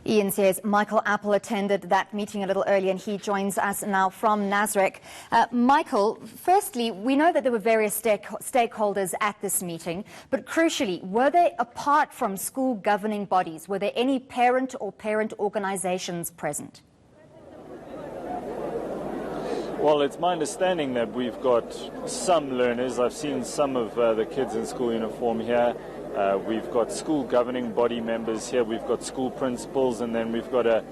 eNCA's Michael Appel attended that meeting a little earlier, and he joins us now from Nasrec. Michael, firstly, we know that there were various stakeholders at this meeting, but crucially, were there, apart from school governing bodies, were there any parent or parent organizations present? Well, it's my understanding that we've got some learners. I've seen some of the kids in school uniform here. We've got school governing body members here. We've got school principals, and then we've got a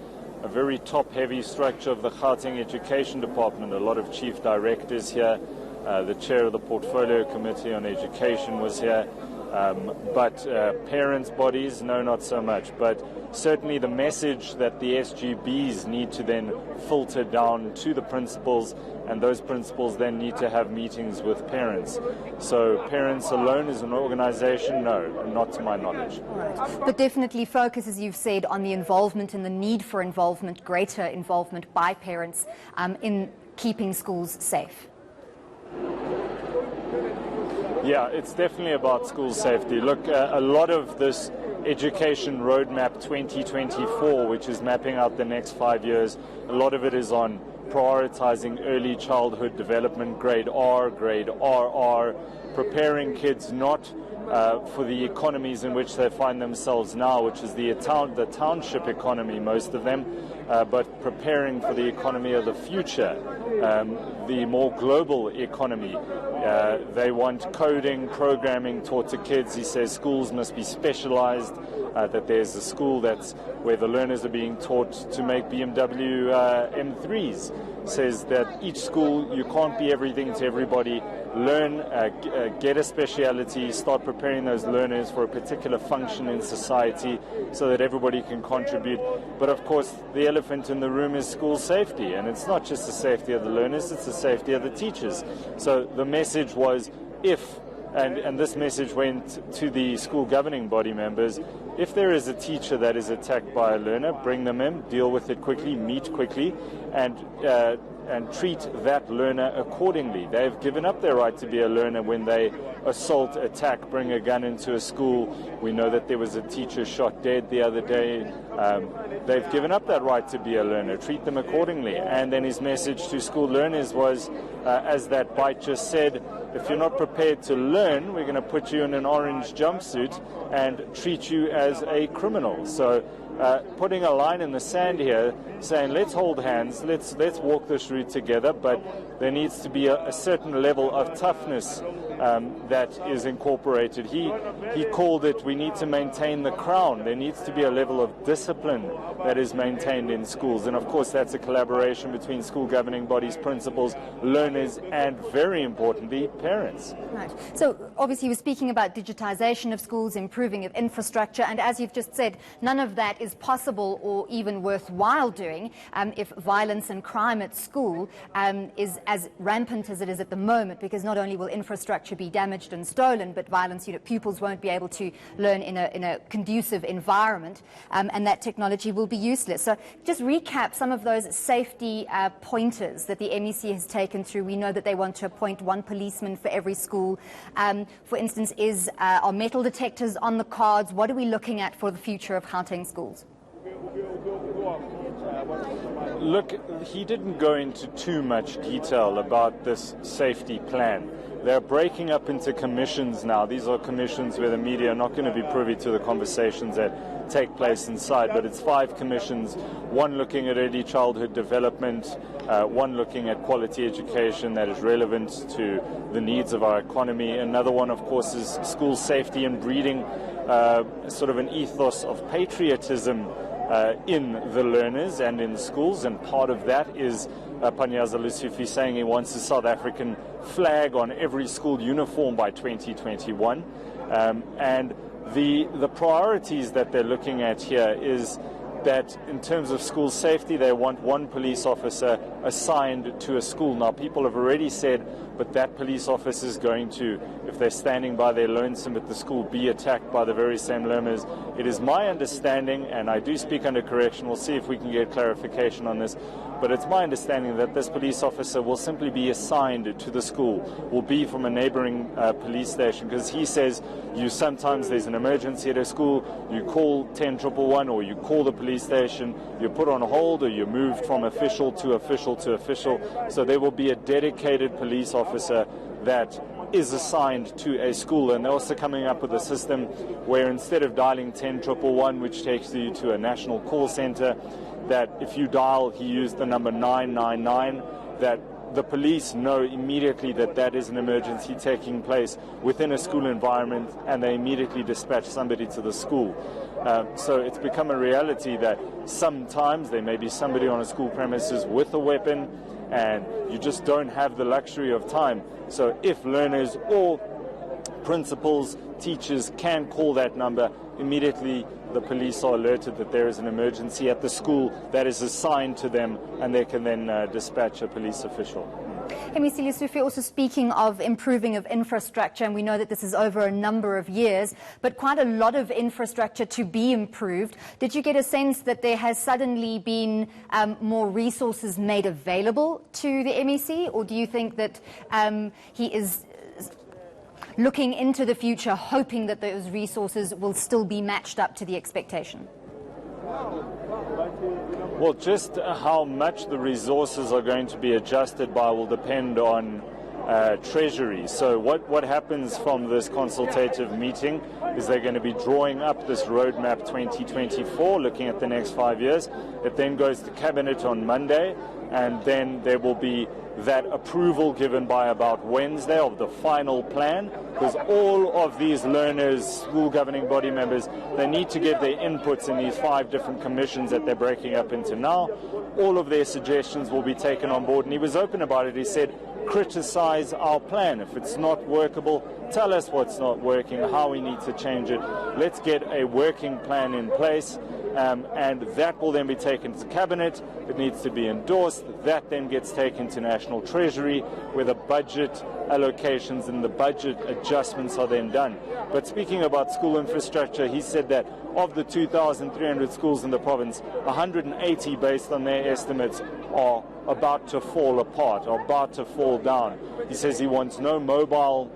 very top-heavy structure of the Gauteng Education Department. A lot of chief directors here. The chair of the Portfolio Committee on Education was here. But parents' bodies, no, not so much. But certainly the message that the SGBs need to then filter down to the principals, and those principals then need to have meetings with parents. So parents alone as an organization, no, not to my knowledge. Right. But definitely focus, as you've said, on the involvement and the need for involvement, greater involvement by parents in keeping schools safe. Yeah, it's definitely about school safety. Look, a lot of this Education Roadmap 2024, which is mapping out the next 5 years, a lot of it is on prioritizing early childhood development, grade R, grade RR, preparing kids not for the economies in which they find themselves now, which is the township economy, most of them, but preparing for the economy of the future, the more global economy. They want coding, programming taught to kids. He says schools must be specialized, that there's a school that's where the learners are being taught to make BMW M3s. Says that each school, you can't be everything to everybody. Learn, get a speciality, start preparing those learners for a particular function in society so that everybody can contribute. But of course, the elephant in the room is school safety, and it's not just the safety of the learners, it's the safety of the teachers. So the message was, and this message went to the school governing body members, if there is a teacher that is attacked by a learner, bring them in, deal with it quickly, meet quickly, and treat that learner accordingly. They've given up their right to be a learner when they assault, attack, bring a gun into a school. We know that there was a teacher shot dead the other day. They've given up that right to be a learner. Treat them accordingly. And then his message to school learners was, as that bite just said, if you're not prepared to learn, we're going to put you in an orange jumpsuit and treat you as a criminal. So putting a line in the sand here, saying let's hold hands, let's walk this route together, but there needs to be a certain level of toughness that is incorporated. He called it, we need to maintain the crown. There needs to be a level of discipline that is maintained in schools, and of course that's a collaboration between school governing bodies, principals, learners, and very importantly, parents. Right. So obviously we're speaking about digitization of schools, improving of infrastructure, and as you've just said, none of that is possible or even worthwhile doing if violence and crime at school is as rampant as it is at the moment, because not only will infrastructure be damaged and stolen, but violence, pupils won't be able to learn in a conducive environment, and that technology will be useless. So just recap some of those safety pointers that the MEC has taken through. We know that they want to appoint one policeman for every school. For instance, are metal detectors on the cards? What are we looking at for the future of Gauteng schools? Look, he didn't go into too much detail about this safety plan. They're breaking up into commissions now. These are commissions where the media are not going to be privy to the conversations that take place inside, but it's 5 commissions, one looking at early childhood development, one looking at quality education that is relevant to the needs of our economy. Another one, of course, is school safety and breeding sort of an ethos of patriotism in the learners and in the schools, and part of that is Panyaza Lesufi saying he wants a South African flag on every school uniform by 2021. And the priorities that they're looking at here is that in terms of school safety, they want one police officer assigned to a school. Now, people have already said but that police officer is going to, if they're standing by their lonesome at the school, be attacked by the very same learners. It is my understanding, and I do speak under correction, we'll see if we can get clarification on this, but it's my understanding that this police officer will simply be assigned to the school, will be from a neighboring police station, because he says sometimes there's an emergency at a school, you call 10111 or you call the police station, you're put on hold or you're moved from official to official to official. So there will be a dedicated police officer that is assigned to a school, and they're also coming up with a system where instead of dialing 10111, which takes you to a national call center, that if you dial, he used the number 999, that the police know immediately that that is an emergency taking place within a school environment, and they immediately dispatch somebody to the school. So it's become a reality that sometimes there may be somebody on a school premises with a weapon, and you just don't have the luxury of time. So if learners or principals, teachers can call that number, immediately the police are alerted that there is an emergency at the school that is assigned to them, and they can then dispatch a police official. MEC Lesufi, also speaking of improving of infrastructure, and we know that this is over a number of years, but quite a lot of infrastructure to be improved. Did you get a sense that there has suddenly been more resources made available to the MEC, or do you think that he is looking into the future, hoping that those resources will still be matched up to the expectation? Well, just how much the resources are going to be adjusted by will depend on Treasury. So what happens from this consultative meeting is they're going to be drawing up this roadmap 2024, looking at the next 5 years. It then goes to Cabinet on Monday, and then there will be that approval given by about Wednesday of the final plan, because all of these learners, school governing body members, they need to give their inputs in these 5 different commissions that they're breaking up into now. All of their suggestions will be taken on board, and he was open about it. He said, criticize our plan. If it's not workable, tell us what's not working, how we need to change it. Let's get a working plan in place, and that will then be taken to Cabinet. It needs to be endorsed. That then gets taken to National Treasury, where the budget allocations and the budget adjustments are then done. But speaking about school infrastructure, he said that of the 2,300 schools in the province, 180, based on their estimates, are about to fall apart, are about to fall down. He says he wants no mobile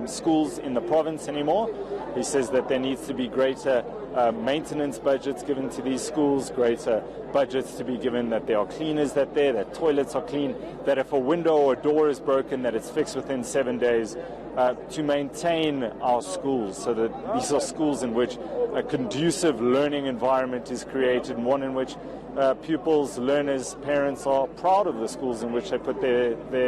schools in the province anymore. He says that there needs to be greater maintenance budgets given to these schools, greater budgets to be given that there are cleaners that toilets are clean, that if a window or a door is broken, that it's fixed within 7 days, to maintain our schools, so that these are schools in which a conducive learning environment is created, and one in which pupils, learners, parents are proud of the schools in which they put their